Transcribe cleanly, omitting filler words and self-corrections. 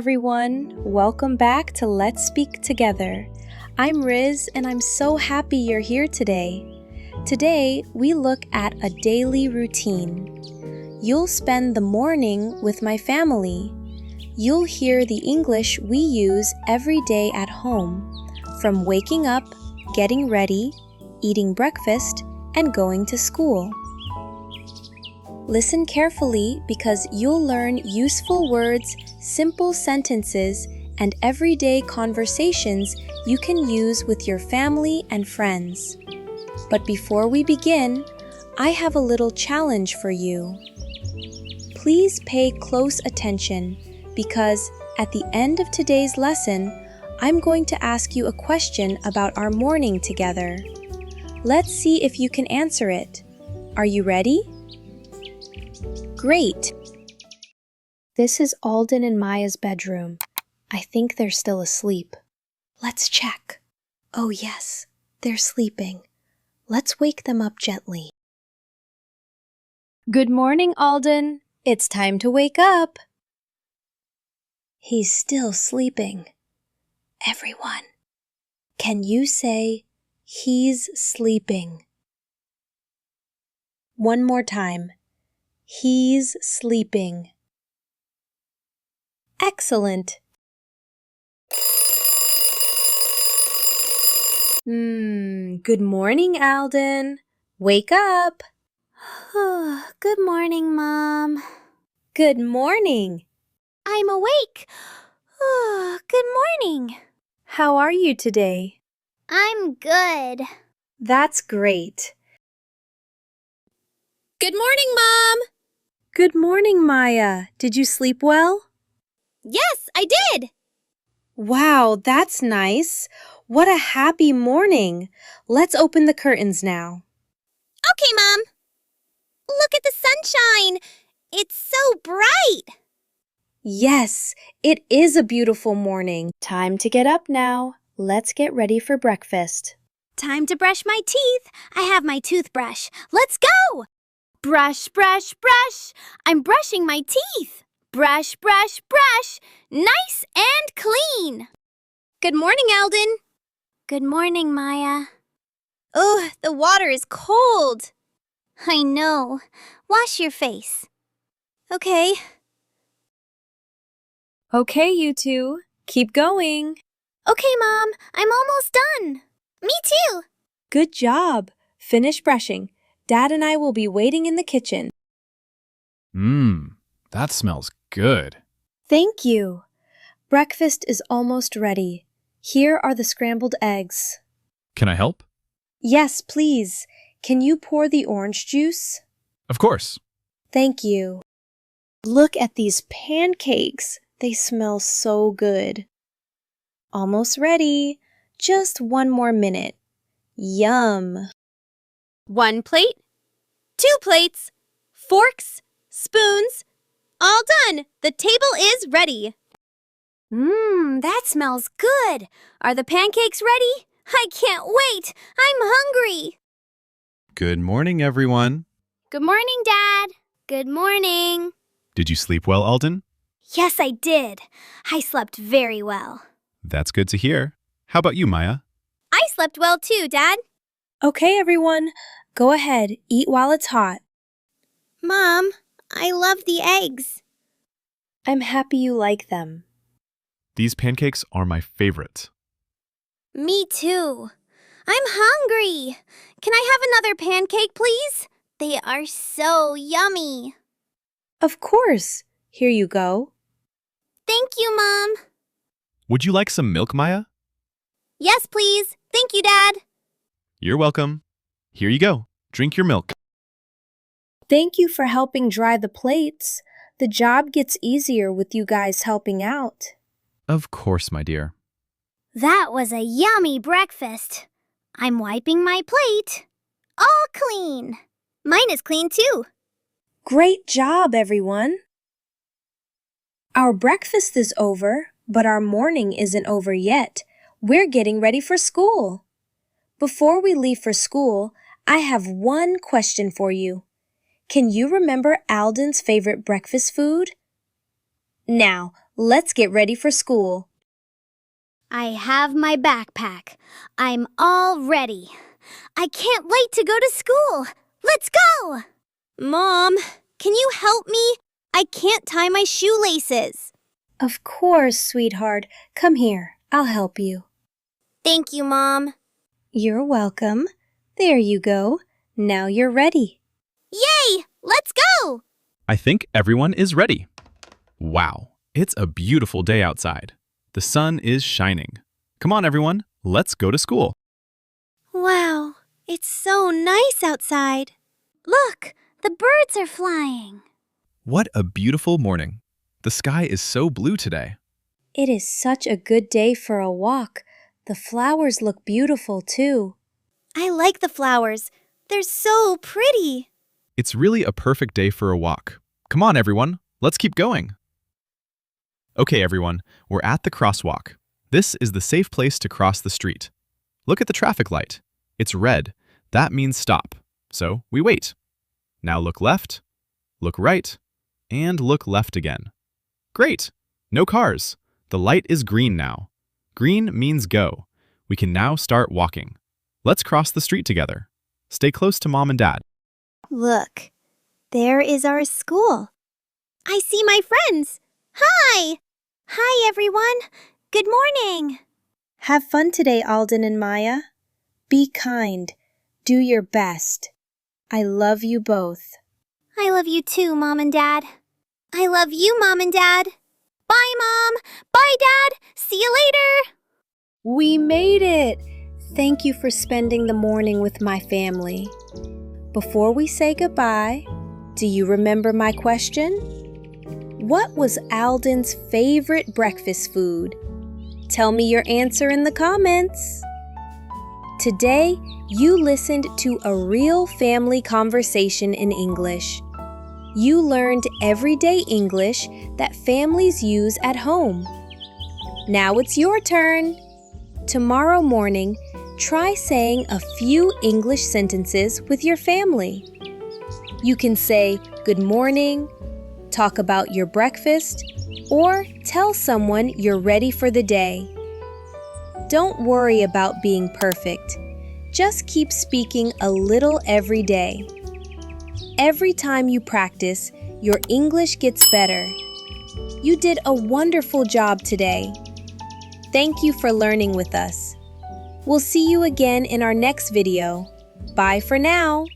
Everyone, welcome back to Let's Speak Together. I'm Riz and I'm so happy you're here today. Today, we look at a daily routine. You'll spend the morning with my family. You'll hear the English we use every day at home, from waking up, getting ready, eating breakfast, and going to school. Listen carefully because you'll learn useful words, simple sentences, and everyday conversations you can use with your family and friends. But before we begin, I have a little challenge for you. Please pay close attention because at the end of today's lesson, I'm going to ask you a question about our morning together. Let's see if you can answer it. Are you ready? Great! This is Aldon and Maia's bedroom. I think they're still asleep. Let's check. Oh yes, they're sleeping. Let's wake them up gently. Good morning, Aldon. It's time to wake up. He's still sleeping. Everyone, can you say, he's sleeping? One more time. He's sleeping. Excellent. Good morning, Aldon. Wake up. Good morning, Mom. Good morning. I'm awake. Good morning. How are you today? I'm good. That's great. Good morning, Mom. Good morning, Maia. Did you sleep well? Yes, I did. Wow, that's nice. What a happy morning. Let's open the curtains now. Okay, Mom. Look at the sunshine. It's so bright. Yes, it is a beautiful morning. Time to get up now. Let's get ready for breakfast. Time to brush my teeth. I have my toothbrush. Let's go. Brush, brush, brush. I'm brushing my teeth. Brush, brush, brush. Nice and clean. Good morning, Aldon. Good morning, Maia. Oh, the water is cold. I know. Wash your face. Okay. Okay, you two. Keep going. Okay, Mom. I'm almost done. Me too. Good job. Finish brushing. Dad and I will be waiting in the kitchen. That smells good. Thank you. Breakfast is almost ready. Here are the scrambled eggs. Can I help? Yes, please. Can you pour the orange juice? Of course. Thank you. Look at these pancakes. They smell so good. Almost ready. Just one more minute. Yum. 1 plate, 2 plates, forks, spoons. All done. The table is ready. That smells good. Are the pancakes ready? I can't wait. I'm hungry. Good morning, everyone. Good morning, Dad. Good morning. Did you sleep well, Aldon? Yes, I did. I slept very well. That's good to hear. How about you, Maia? I slept well too, Dad. Okay, everyone. Go ahead. Eat while it's hot. Mom, I love the eggs. I'm happy you like them. These pancakes are my favorite. Me too. I'm hungry. Can I have another pancake, please? They are so yummy. Of course. Here you go. Thank you, Mom. Would you like some milk, Maia? Yes, please. Thank you, Dad. You're welcome. Here you go. Drink your milk. Thank you for helping dry the plates. The job gets easier with you guys helping out. Of course, my dear. That was a yummy breakfast. I'm wiping my plate. All clean. Mine is clean too. Great job, everyone. Our breakfast is over, but our morning isn't over yet. We're getting ready for school. Before we leave for school, I have one question for you. Can you remember Aldon's favorite breakfast food? Now, Let's get ready for school. I have my backpack. I'm all ready. I can't wait to go to school. Let's go! Mom, can you help me? I can't tie my shoelaces. Of course, sweetheart. Come here. I'll help you. Thank you, Mom. You're welcome. There you go. Now you're ready. Yay! Let's go! I think everyone is ready. Wow, it's a beautiful day outside. The sun is shining. Come on, everyone. Let's go to school. Wow, it's so nice outside. Look, the birds are flying. What a beautiful morning. The sky is so blue today. It is such a good day for a walk. The flowers look beautiful, too. I like the flowers. They're so pretty. It's really a perfect day for a walk. Come on, everyone. Let's keep going. Okay, everyone. We're at the crosswalk. This is the safe place to cross the street. Look at the traffic light. It's red. That means stop. So we wait. Now look left, look right, and look left again. Great! No cars. The light is green now. Green means go. We can now start walking. Let's cross the street together. Stay close to Mom and Dad. Look, there is our school. I see my friends. Hi! Hi, everyone. Good morning. Have fun today, Aldon and Maia. Be kind. Do your best. I love you both. I love you too, Mom and Dad. I love you, Mom and Dad. Bye, Mom. Bye, Dad. See you later. We made it! Thank you for spending the morning with my family. Before we say goodbye, do you remember my question? What was Aldon's favorite breakfast food? Tell me your answer in the comments. Today, you listened to a real family conversation in English. You learned everyday English that families use at home. Now it's your turn. Tomorrow morning, try saying a few English sentences with your family. You can say good morning, talk about your breakfast, or tell someone you're ready for the day. Don't worry about being perfect. Just keep speaking a little every day. Every time you practice, your English gets better. You did a wonderful job today. Thank you for learning with us. We'll see you again in our next video. Bye for now.